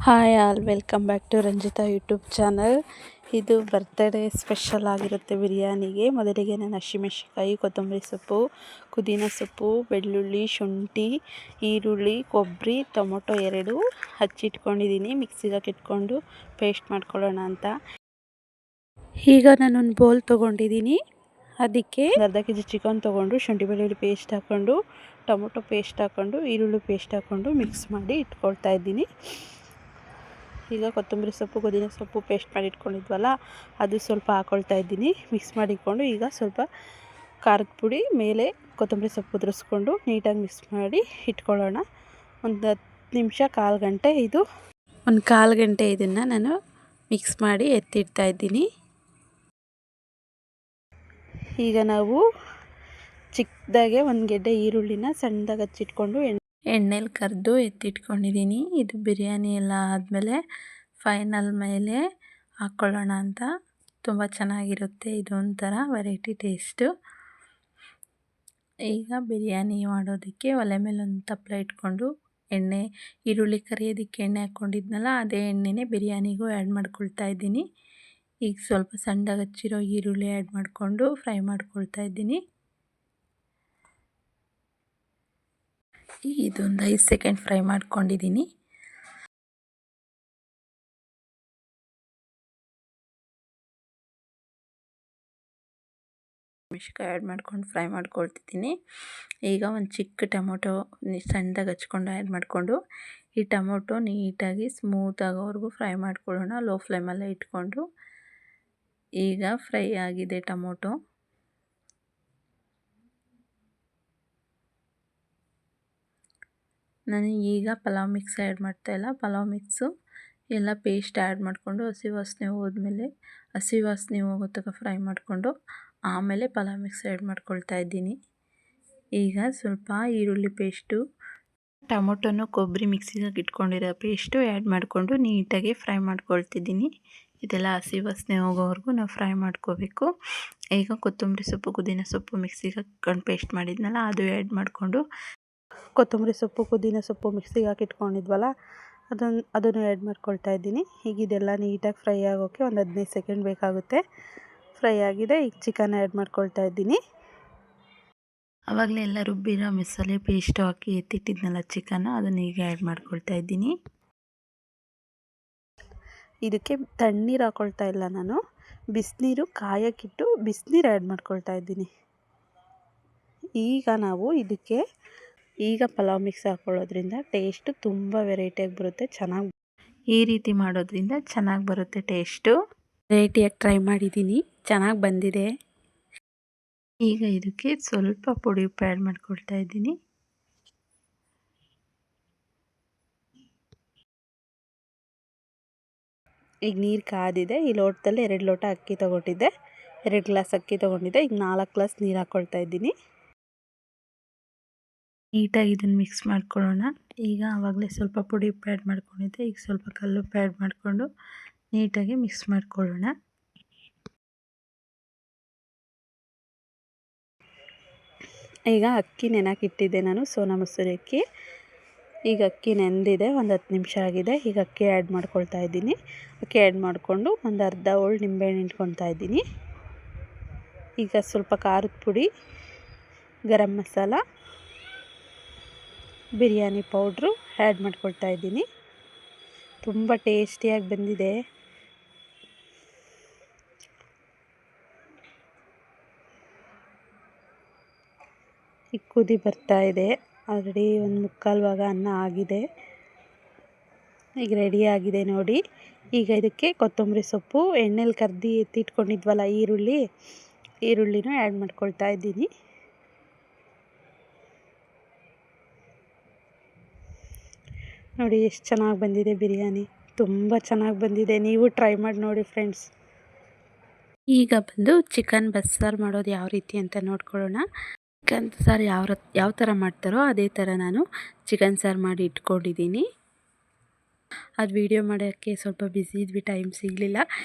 Hi all, welcome back to Ranjitha YouTube channel. ಇದು birthday special ಆಗಿರುತ್ತೆ ಬಿರಿಯಾನಿಗೆ. ಮೊದಲಿಗೆ ನಾನು ಹಸಿಮೆಣಸಿನ್ಕಾಯಿ, ಕೊತ್ತಂಬರಿ ಸೊಪ್ಪು, ಪುದೀನ ಸೊಪ್ಪು, ಬೆಳ್ಳುಳ್ಳಿ, ಶುಂಠಿ, ಈರುಳ್ಳಿ, ಕೊಬ್ಬರಿ, ಟೊಮೊಟೊ 2 ಹಚ್ಚಿಟ್ಕೊಂಡಿದ್ದೀನಿ. ಮಿಕ್ಸಿಗೆ ಹಾಕಿಟ್ಕೊಂಡು ಪೇಸ್ಟ್ ಮಾಡ್ಕೊಳ್ಳೋಣ ಅಂತ. ಈಗ ನಾನೊಂದು ಬೌಲ್ ತೊಗೊಂಡಿದ್ದೀನಿ. ಅದಕ್ಕೆ ಅರ್ಧ ಕೆಜಿ ಚಿಕನ್ ತೊಗೊಂಡು ಶುಂಠಿ ಬೆಳ್ಳುಳ್ಳಿ ಪೇಸ್ಟ್ ಹಾಕ್ಕೊಂಡು, ಟೊಮೊಟೊ ಪೇಸ್ಟ್ ಹಾಕ್ಕೊಂಡು, ಈರುಳ್ಳಿ ಪೇಸ್ಟ್ ಹಾಕ್ಕೊಂಡು ಮಿಕ್ಸ್ ಮಾಡಿ ಇಟ್ಕೊಳ್ತಾ ಇದ್ದೀನಿ. ಈಗ ಕೊತ್ತಂಬರಿ ಸೊಪ್ಪು, ಪುದೀನ ಸೊಪ್ಪು ಪೇಸ್ಟ್ ಮಾಡಿ ಇಟ್ಕೊಂಡಿದ್ವಲ್ಲ, ಅದು ಸ್ವಲ್ಪ ಹಾಕ್ಕೊಳ್ತಾ ಇದ್ದೀನಿ. ಮಿಕ್ಸ್ ಮಾಡಿಕೊಂಡು ಈಗ ಸ್ವಲ್ಪ ಖಾರದ ಪುಡಿ ಮೇಲೆ ಕೊತ್ತಂಬರಿ ಸೊಪ್ಪು ಉದುರಿಸ್ಕೊಂಡು ನೀಟಾಗಿ ಮಿಕ್ಸ್ ಮಾಡಿ ಇಟ್ಕೊಳ್ಳೋಣ. ಒಂದು 10 ನಿಮಿಷ, ಕಾಲು ಗಂಟೆ ಇದನ್ನು ನಾನು ಮಿಕ್ಸ್ ಮಾಡಿ ಎತ್ತಿಡ್ತಾ ಇದ್ದೀನಿ. ಈಗ ನಾವು ಚಿಕ್ಕದಾಗೆ ಒಂದು ಗೆಡ್ಡೆ ಈರುಳ್ಳಿನ ಸಣ್ಣದಾಗಿ ಹಚ್ಚಿಟ್ಕೊಂಡು ಎಣ್ಣೆಲಿ ಕರೆದು ಎತ್ತಿಟ್ಕೊಂಡಿದ್ದೀನಿ. ಇದು ಬಿರಿಯಾನಿ ಎಲ್ಲ ಆದಮೇಲೆ ಫೈನಲ್ ಮೇಲೆ ಹಾಕ್ಕೊಳ್ಳೋಣ ಅಂತ. ತುಂಬ ಚೆನ್ನಾಗಿರುತ್ತೆ. ಇದು ಒಂಥರ ವೆರೈಟಿ ಟೇಸ್ಟು. ಈಗ ಬಿರಿಯಾನಿ ಮಾಡೋದಕ್ಕೆ ಒಲೆ ಮೇಲೆ ಒಂದು ತಪ್ಪಲೆ ಇಟ್ಕೊಂಡು ಈರುಳ್ಳಿ ಕರಿಯೋದಕ್ಕೆ ಎಣ್ಣೆ ಹಾಕ್ಕೊಂಡಿದ್ನಲ್ಲ, ಅದೇ ಎಣ್ಣೆನೇ ಬಿರಿಯಾನಿಗೂ ಆ್ಯಡ್ ಮಾಡ್ಕೊಳ್ತಾ ಇದ್ದೀನಿ. ಈಗ ಸ್ವಲ್ಪ ಸಣ್ಣದಾಗಿ ಹಚ್ಚಿರೋ ಈರುಳ್ಳಿ ಆ್ಯಡ್ ಮಾಡಿಕೊಂಡು ಫ್ರೈ ಮಾಡ್ಕೊಳ್ತಾ ಇದ್ದೀನಿ. ಇದೊಂದು 5 ಸೆಕೆಂಡ್ ಫ್ರೈ ಮಾಡ್ಕೊಂಡಿದ್ದೀನಿ. ಮೆಣಸಿನ್ಕಾಯಿ ಆ್ಯಡ್ ಮಾಡ್ಕೊಂಡು ಫ್ರೈ ಮಾಡ್ಕೊಳ್ತಿದ್ದೀನಿ. ಈಗ ಒಂದು ಚಿಕ್ಕ ಟೊಮೊಟೊ ಸಣ್ಣದಾಗಿ ಹಚ್ಕೊಂಡು ಆ್ಯಡ್ ಮಾಡಿಕೊಂಡು ಈ ಟೊಮೊಟೊ ನೀಟಾಗಿ ಸ್ಮೂತ್ ಆಗೋವರೆಗೂ ಫ್ರೈ ಮಾಡ್ಕೊಳ್ಳೋಣ, ಲೋ ಫ್ಲೇಮಲ್ಲೇ ಇಟ್ಕೊಂಡು. ಈಗ ಫ್ರೈ ಆಗಿದೆ ಟೊಮೊಟೊ. ನಾನು ಈಗ ಪಲಾವ್ ಮಿಕ್ಸ್ ಆ್ಯಡ್ ಮಾಡ್ತಾಯಿಲ್ಲ. ಪಲಾವ್ ಮಿಕ್ಸು ಎಲ್ಲ ಪೇಸ್ಟ್ ಆ್ಯಡ್ ಮಾಡಿಕೊಂಡು ಹಸಿ ವಾಸನೆ ಹೋಗೋ ತನಕ ಫ್ರೈ ಮಾಡಿಕೊಂಡು ಆಮೇಲೆ ಪಲಾವ್ ಮಿಕ್ಸ್ ಆ್ಯಡ್ ಮಾಡ್ಕೊಳ್ತಾ ಇದ್ದೀನಿ. ಈಗ ಸ್ವಲ್ಪ ಈರುಳ್ಳಿ ಪೇಸ್ಟು, ಟೊಮೊಟೊನು ಕೊಬ್ಬರಿ ಮಿಕ್ಸಿಗೆ ಇಟ್ಕೊಂಡಿರೋ ಪೇಸ್ಟು ಆ್ಯಡ್ ಮಾಡಿಕೊಂಡು ನೀಟಾಗಿ ಫ್ರೈ ಮಾಡ್ಕೊಳ್ತಿದ್ದೀನಿ. ಇದೆಲ್ಲ ಹಸಿ ವಾಸನೆ ಹೋಗೋವರೆಗೂ ನಾವು ಫ್ರೈ ಮಾಡ್ಕೋಬೇಕು. ಈಗ ಕೊತ್ತಂಬರಿ ಸೊಪ್ಪು, ಪುದೀನ ಸೊಪ್ಪು ಮಿಕ್ಸಿಗೆ ಹಾಕ್ಕೊಂಡು ಪೇಸ್ಟ್ ಮಾಡಿದ್ನಲ್ಲ, ಅದು ಆ್ಯಡ್ ಮಾಡಿಕೊಂಡು ಕೊತ್ತಂಬರಿ ಸೊಪ್ಪು, ಪುದೀನ ಸೊಪ್ಪು ಮಿಕ್ಸಿಗೆ ಹಾಕಿಟ್ಕೊಂಡಿದ್ವಲ್ಲ, ಅದನ್ನು ಆ್ಯಡ್ ಮಾಡ್ಕೊಳ್ತಾ ಇದ್ದೀನಿ. ಈಗ ಇದೆಲ್ಲ ನೀಟಾಗಿ ಫ್ರೈ ಆಗೋಕ್ಕೆ ಒಂದು 15 ಸೆಕೆಂಡ್ ಬೇಕಾಗುತ್ತೆ. ಫ್ರೈ ಆಗಿದೆ. ಈಗ ಚಿಕನ್ ಆ್ಯಡ್ ಮಾಡ್ಕೊಳ್ತಾ ಇದ್ದೀನಿ. ಆವಾಗಲೇ ಎಲ್ಲ ರುಬ್ಬಿರೋ ಮಸಾಲೆ ಪೇಸ್ಟು ಹಾಕಿ ಎತ್ತಿಟ್ಟಿದ್ನಲ್ಲ ಚಿಕನ್ನು, ಅದನ್ನು ಈಗ ಆ್ಯಡ್ ಮಾಡ್ಕೊಳ್ತಾ ಇದ್ದೀನಿ. ಇದಕ್ಕೆ ತಣ್ಣೀರು ಹಾಕ್ಕೊಳ್ತಾ ಇಲ್ಲ ನಾನು, ಬಿಸಿನೀರು ಕಾಯಕ್ಕಿಟ್ಟು ಬಿಸಿನೀರು ಆ್ಯಡ್ ಮಾಡ್ಕೊಳ್ತಾ ಇದ್ದೀನಿ. ಈಗ ನಾವು ಇದಕ್ಕೆ ಪಲಾವ್ ಮಿಕ್ಸ್ ಹಾಕ್ಕೊಳ್ಳೋದ್ರಿಂದ ಟೇಸ್ಟು ತುಂಬ ವೆರೈಟಿಯಾಗಿ ಬರುತ್ತೆ. ಈ ರೀತಿ ಮಾಡೋದ್ರಿಂದ ಚೆನ್ನಾಗಿ ಬರುತ್ತೆ ಟೇಸ್ಟು. ವೆರೈಟಿಯಾಗಿ ಟ್ರೈ ಮಾಡಿದ್ದೀನಿ, ಚೆನ್ನಾಗಿ ಬಂದಿದೆ. ಈಗ ಇದಕ್ಕೆ ಸ್ವಲ್ಪ ಪುಡಿ ಉಪ್ಪು ಆ್ಯಡ್ ಮಾಡ್ಕೊಳ್ತಾ ಇದ್ದೀನಿ. ಈಗ ನೀರು ಕಾದಿದೆ. ಈ ಲೋಟದಲ್ಲಿ 2 ಲೋಟ ಅಕ್ಕಿ ತೊಗೊಂಡಿದ್ದೆ, 2 ಗ್ಲಾಸ್ ಅಕ್ಕಿ ತೊಗೊಂಡಿದ್ದೆ. ಈಗ 4 ಗ್ಲಾಸ್ ನೀರು ಹಾಕ್ಕೊಳ್ತಾ ಇದ್ದೀನಿ. ನೀಟಾಗಿ ಇದನ್ನು ಮಿಕ್ಸ್ ಮಾಡ್ಕೊಳ್ಳೋಣ. ಈಗ ಆವಾಗಲೇ ಸ್ವಲ್ಪ ಪುಡಿ ಉಪ್ಪು ಆ್ಯಡ್ ಮಾಡ್ಕೊಂಡಿದ್ದೆ. ಈಗ ಸ್ವಲ್ಪ ಕಲ್ಲುಪ್ಪು ಆ್ಯಡ್ ಮಾಡಿಕೊಂಡು ನೀಟಾಗಿ ಮಿಕ್ಸ್ ಮಾಡ್ಕೊಳ್ಳೋಣ. ಈಗ ಅಕ್ಕಿ ನೆನಕಿಟ್ಟಿದ್ದೆ ನಾನು, ಸೋನಾ ಮಸೂರಿ ಅಕ್ಕಿ. ಈಗ ಅಕ್ಕಿ ನೆಂದಿದೆ, ಒಂದು 10 ನಿಮಿಷ ಆಗಿದೆ. ಈಗ ಅಕ್ಕಿ ಆ್ಯಡ್ ಮಾಡ್ಕೊಳ್ತಾ ಇದ್ದೀನಿ. ಅಕ್ಕಿ ಆ್ಯಡ್ ಮಾಡಿಕೊಂಡು ಒಂದು ಅರ್ಧ ಹೋಳು ನಿಂಬೆಹಣ್ಣು ಇಟ್ಕೊಳ್ತಾ ಇದ್ದೀನಿ. ಈಗ ಸ್ವಲ್ಪ ಖಾರದ ಪುಡಿ, ಗರಂ ಮಸಾಲ, ಬಿರಿಯಾನಿ ಪೌಡ್ರು ಆ್ಯಡ್ ಮಾಡ್ಕೊಳ್ತಾ ಇದ್ದೀನಿ. ತುಂಬ ಟೇಸ್ಟಿಯಾಗಿ ಬಂದಿದೆ. ಈಗ ಕುದಿ ಬರ್ತಾ ಇದೆ. ಆಲ್ರೆಡಿ ಒಂದು 3/4 ಭಾಗ ಅನ್ನ ಆಗಿದೆ. ಈಗ ರೆಡಿ ಆಗಿದೆ ನೋಡಿ. ಈಗ ಇದಕ್ಕೆ ಕೊತ್ತಂಬರಿ ಸೊಪ್ಪು, ಎಣ್ಣೆಲಿ ಕರ್ದು ಎತ್ತಿಟ್ಕೊಂಡಿದ್ವಲ್ಲ ಈರುಳ್ಳಿನೂ ಆ್ಯಡ್ ಮಾಡ್ಕೊಳ್ತಾ ಇದ್ದೀನಿ. ನೋಡಿ ಎಷ್ಟು ಚೆನ್ನಾಗಿ ಬಂದಿದೆ ಬಿರಿಯಾನಿ, ತುಂಬ ಚೆನ್ನಾಗಿ ಬಂದಿದೆ. ನೀವು ಟ್ರೈ ಮಾಡಿ ನೋಡಿ ಫ್ರೆಂಡ್ಸ್. ಈಗ ಬಂದು ಚಿಕನ್ ಬಸ್ಸಾರು ಮಾಡೋದು ಯಾವ ರೀತಿ ಅಂತ ನೋಡ್ಕೊಳ್ಳೋಣ. ಚಿಕನ್ ಸಾರು ಯಾವ ಥರ ಮಾಡ್ತಾರೋ ಅದೇ ಥರ ನಾನು ಚಿಕನ್ ಸಾರು ಮಾಡಿ ಇಟ್ಕೊಂಡಿದ್ದೀನಿ. ಅದು ವಿಡಿಯೋ ಮಾಡೋಕ್ಕೆ ಸ್ವಲ್ಪ ಬ್ಯುಸಿ ಇದ್ವಿ, ಟೈಮ್ ಸಿಗಲಿಲ್ಲ.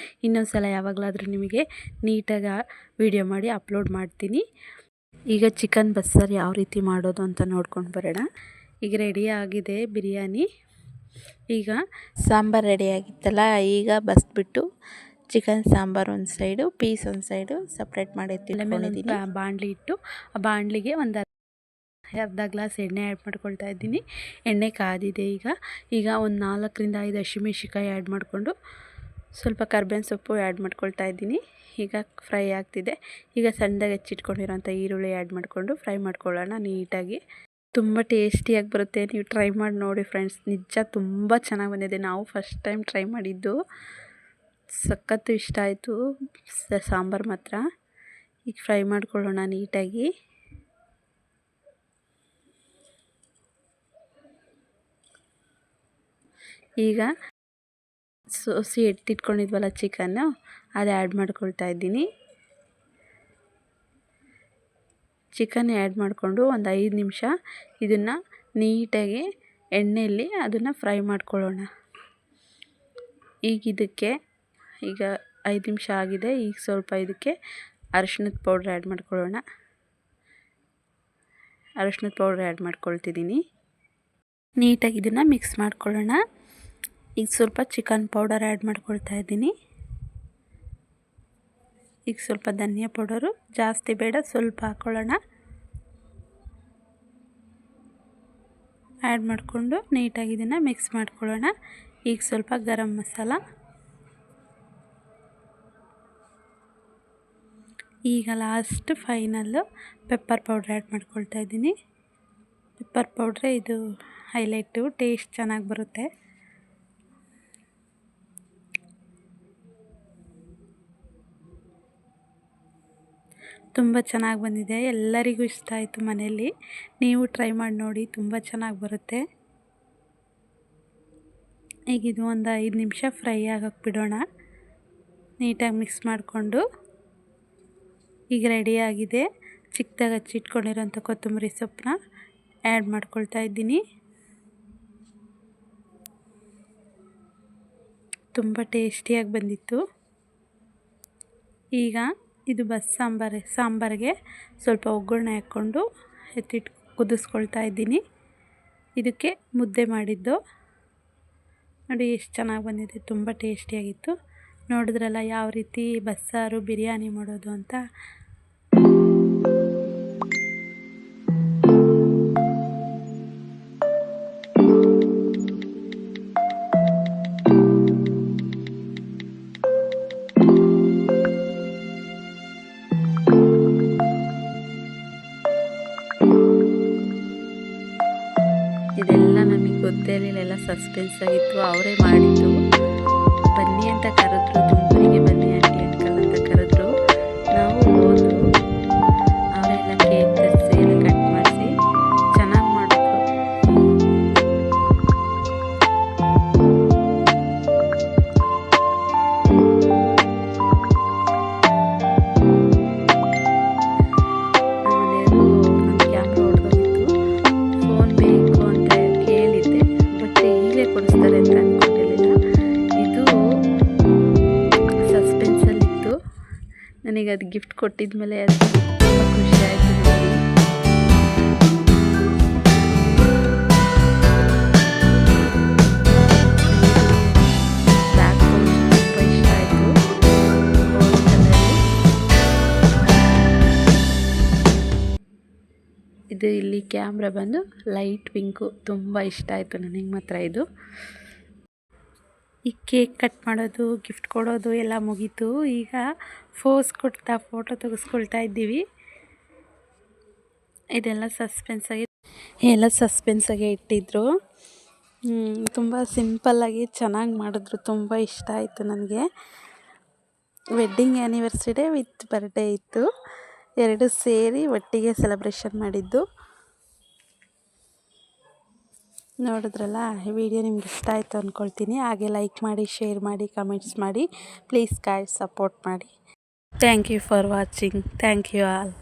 ಇನ್ನೊಂದು ಸಲ ಯಾವಾಗಲಾದರೂ ನಿಮಗೆ ನೀಟಾಗಿ ವಿಡಿಯೋ ಮಾಡಿ ಅಪ್ಲೋಡ್ ಮಾಡ್ತೀನಿ. ಈಗ ಚಿಕನ್ ಬಸ್ಸಾರು ಯಾವ ರೀತಿ ಮಾಡೋದು ಅಂತ ನೋಡ್ಕೊಂಡು ಬರೋಣ. ಈಗ ರೆಡಿ ಆಗಿದೆ ಬಿರಿಯಾನಿ. ಈಗ ಸಾಂಬಾರು ರೆಡಿಯಾಗಿತ್ತಲ್ಲ, ಈಗ ಬಸ್ಬಿಟ್ಟು ಚಿಕನ್ ಸಾಂಬಾರು ಒಂದು ಸೈಡು, ಪೀಸ್ ಒಂದು ಸೈಡು ಸಪ್ರೇಟ್ ಮಾಡಿ ಎತ್ತಿಟ್ಕೊಂಡಿದ್ದೀನಿ. ಬಾಣಲಿ ಇಟ್ಟು ಆ ಬಾಣಲಿಗೆ ಒಂದು ಅರ್ಧ ಗ್ಲಾಸ್ ಎಣ್ಣೆ ಆ್ಯಡ್ ಮಾಡ್ಕೊಳ್ತಾ ಇದ್ದೀನಿ. ಎಣ್ಣೆ ಕಾದಿದೆ. ಈಗ ಒಂದು 4ರಿಂದ 5 ಹಸಿಮೆಣ್ಸಿಕಾಯಿ ಆ್ಯಡ್ ಮಾಡಿಕೊಂಡು ಸ್ವಲ್ಪ ಕರ್ಬೇವಿನ ಸೊಪ್ಪು ಆ್ಯಡ್ ಮಾಡ್ಕೊಳ್ತಾ ಇದ್ದೀನಿ. ಈಗ ಫ್ರೈ ಆಗ್ತಿದೆ. ಈಗ ಸಣ್ಣದಾಗಿ ಹೆಚ್ಚಿಟ್ಕೊಂಡಿರೋಂಥ ಈರುಳ್ಳಿ ಆ್ಯಡ್ ಮಾಡಿಕೊಂಡು ಫ್ರೈ ಮಾಡ್ಕೊಳ್ಳೋಣ ನೀಟಾಗಿ. ತುಂಬ ಟೇಸ್ಟಿಯಾಗಿ ಬರುತ್ತೆ. ನೀವು ಟ್ರೈ ಮಾಡಿ ನೋಡಿ ಫ್ರೆಂಡ್ಸ್, ನಿಜ ತುಂಬ ಚೆನ್ನಾಗಿ ಬಂದಿದೆ. ನಾವು ಫಸ್ಟ್ ಟೈಮ್ ಟ್ರೈ ಮಾಡಿದ್ದು, ಸಖತ್ತು ಇಷ್ಟ ಆಯಿತು ಸಾಂಬಾರು ಮಾತ್ರ. ಈಗ ಫ್ರೈ ಮಾಡ್ಕೊಳ್ಳೋಣ ನೀಟಾಗಿ. ಈಗ ಸೋಸಿ ಎತ್ತಿಟ್ಕೊಂಡಿದ್ವಲ್ಲ ಚಿಕನ್ನು, ಅದು ಆ್ಯಡ್ ಮಾಡ್ಕೊಳ್ತಾ ಇದ್ದೀನಿ. ಚಿಕನ್ ಆ್ಯಡ್ ಮಾಡಿಕೊಂಡು ಒಂದು 5 ನಿಮಿಷ ಇದನ್ನು ನೀಟಾಗಿ ಎಣ್ಣೆಯಲ್ಲಿ ಅದನ್ನು ಫ್ರೈ ಮಾಡ್ಕೊಳ್ಳೋಣ. ಈಗ 5 ನಿಮಿಷ ಆಗಿದೆ. ಈಗ ಸ್ವಲ್ಪ ಇದಕ್ಕೆ ಅರಿಶಿಣದ ಪೌಡ್ರ್ ಆ್ಯಡ್ ಮಾಡ್ಕೊಳ್ಳೋಣ. ಅರಿಶಿಣದ ಪೌಡ್ರ್ ಆ್ಯಡ್ ಮಾಡ್ಕೊಳ್ತಿದ್ದೀನಿ. ನೀಟಾಗಿ ಇದನ್ನು ಮಿಕ್ಸ್ ಮಾಡ್ಕೊಳ್ಳೋಣ. ಈಗ ಸ್ವಲ್ಪ ಚಿಕನ್ ಪೌಡರ್ ಆ್ಯಡ್ ಮಾಡ್ಕೊಳ್ತಾ ಇದ್ದೀನಿ. ಈಗ ಸ್ವಲ್ಪ ಧನಿಯಾ ಪೌಡರು, ಜಾಸ್ತಿ ಬೇಡ, ಸ್ವಲ್ಪ ಹಾಕ್ಕೊಳ್ಳೋಣ. ಆ್ಯಡ್ ಮಾಡಿಕೊಂಡು ನೀಟಾಗಿ ಇದನ್ನು ಮಿಕ್ಸ್ ಮಾಡ್ಕೊಳ್ಳೋಣ. ಈಗ ಸ್ವಲ್ಪ ಗರಂ ಮಸಾಲ, ಈಗ last final pepper powder add ಮಾಡ್ಕೊಳ್ತಾ ಇದ್ದೀನಿ. ಪೆಪ್ಪರ್ ಪೌಡ್ರೇ ಇದು ಹೈಲೈಟು, ಟೇಸ್ಟ್ ಚೆನ್ನಾಗಿ ಬರುತ್ತೆ. ತುಂಬ ಚೆನ್ನಾಗಿ ಬಂದಿದೆ. ಎಲ್ಲರಿಗೂ ಇಷ್ಟ ಆಯಿತು ಮನೆಯಲ್ಲಿ. ನೀವು ಟ್ರೈ ಮಾಡಿ ನೋಡಿ, ತುಂಬ ಚೆನ್ನಾಗಿ ಬರುತ್ತೆ. ಈಗ ಇದು ಒಂದು 5 ನಿಮಿಷ ಫ್ರೈ ಆಗಕ್ಕೆ ಬಿಡೋಣ. ನೀಟಾಗಿ ಮಿಕ್ಸ್ ಮಾಡಿಕೊಂಡು ಈಗ ರೆಡಿಯಾಗಿದೆ. ಚಿಕ್ಕದಾಗಿ ಹಚ್ಚಿಟ್ಕೊಂಡಿರೋಂಥ ಕೊತ್ತಂಬರಿ ಸೊಪ್ಪನ್ನ ಆ್ಯಡ್ ಮಾಡ್ಕೊಳ್ತಾ ಇದ್ದೀನಿ. ತುಂಬ ಟೇಸ್ಟಿಯಾಗಿ ಬಂದಿತ್ತು. ಈಗ ಇದು ಸಾಂಬಾರಿಗೆ ಸ್ವಲ್ಪ ಒಗ್ಗರಣೆ ಹಾಕ್ಕೊಂಡು ಕುದಿಸ್ಕೊಳ್ತಾ ಇದ್ದೀನಿ. ಇದಕ್ಕೆ ಮುದ್ದೆ ಮಾಡಿದ್ದು ನೋಡಿ ಎಷ್ಟು ಚೆನ್ನಾಗಿ ಬಂದಿದೆ. ತುಂಬ ಟೇಸ್ಟಿಯಾಗಿತ್ತು. ನೋಡಿದ್ರಲ್ಲ ಯಾವ ರೀತಿ ಬಸ್ಸಾರು ಬಿರಿಯಾನಿ ಮಾಡೋದು ಅಂತ. ಇದೆಲ್ಲ ನಮಗೆ ಗೊತ್ತೇ ಇರಲಿಲ್ಲ, ಸಸ್ಪೆನ್ಸ್ ಆಗಿತ್ತು. ಅವರೇ ಮಾಡಿದ್ದು. ಬನ್ನಿ ಅಂತ ಕರೆದ್ರು, ತುಮಕೂರಿಗೆ ಬನ್ನಿ ಆಂಟಿ ಅಂಕಲ್ ಅಂತ ಕರೆದ್ರು. ನಾವು ಹೋದ್ರು. ಅವರೆಲ್ಲ ಕೇಕ್ ತರಿಸಿ ಎಲ್ಲ ಕಟ್ ಮಾಡಿಸಿ ಚೆನ್ನಾಗಿ ಮಾಡಿದ್ರು. ಕೊಡಿಸ್ತಾರೆ ಅಂತ ಅಂದ್ಕೊಂಡಿರಲಿಲ್ಲ. ಇದು ಸಸ್ಪೆನ್ಸಲ್ಲಿತ್ತು. ನನಗೆ ಅದು ಗಿಫ್ಟ್ ಕೊಟ್ಟಿದ ಮೇಲೆ ಅದು ತುಂಬ ಖುಷಿ ಆಯಿತು. ಬ್ಲ್ಯಾಕ್ ತುಂಬ ಇಷ್ಟ ಆಯಿತು. ಇದು ಇಲ್ಲಿ ಕ್ಯಾಮ್ರಾ ಬಂದು ಲೈಟ್ ಪಿಂಕು, ತುಂಬ ಇಷ್ಟ ಆಯಿತು ನನಗೆ ಮಾತ್ರ ಇದು. ಈ ಕೇಕ್ ಕಟ್ ಮಾಡೋದು, ಗಿಫ್ಟ್ ಕೊಡೋದು ಎಲ್ಲ ಮುಗೀತು. ಈಗ ಫೋಟೋ ತೆಗೆಸ್ಕೊಳ್ತಾ ಇದ್ದೀವಿ. ಇದೆಲ್ಲ ಸಸ್ಪೆನ್ಸಾಗಿ ಇಟ್ಟಿದ್ರು. ತುಂಬ ಸಿಂಪಲ್ಲಾಗಿ ಚೆನ್ನಾಗಿ ಮಾಡಿದ್ರು. ತುಂಬ ಇಷ್ಟ ಆಯಿತು ನನಗೆ. ವೆಡ್ಡಿಂಗ್ ಆ್ಯನಿವರ್ಸರಿ ವಿತ್ ಬರ್ಡೇ ಇತ್ತು. 2 ಸೇರಿ ಒಟ್ಟಿಗೆ ಸೆಲೆಬ್ರೇಷನ್ ಮಾಡಿದ್ದು. ನೋಡಿದ್ರಲ್ಲ, ಈ ವಿಡಿಯೋ ನಿಮ್ಗೆ ಇಷ್ಟ ಆಯಿತು ಅಂದ್ಕೊಳ್ತೀನಿ. ಹಾಗೆ ಲೈಕ್ ಮಾಡಿ, ಶೇರ್ ಮಾಡಿ, ಕಮೆಂಟ್ಸ್ ಮಾಡಿ. ಪ್ಲೀಸ್ ಗಾಯ್ಸ್ ಸಪೋರ್ಟ್ ಮಾಡಿ. Thank you for watching. Thank you all.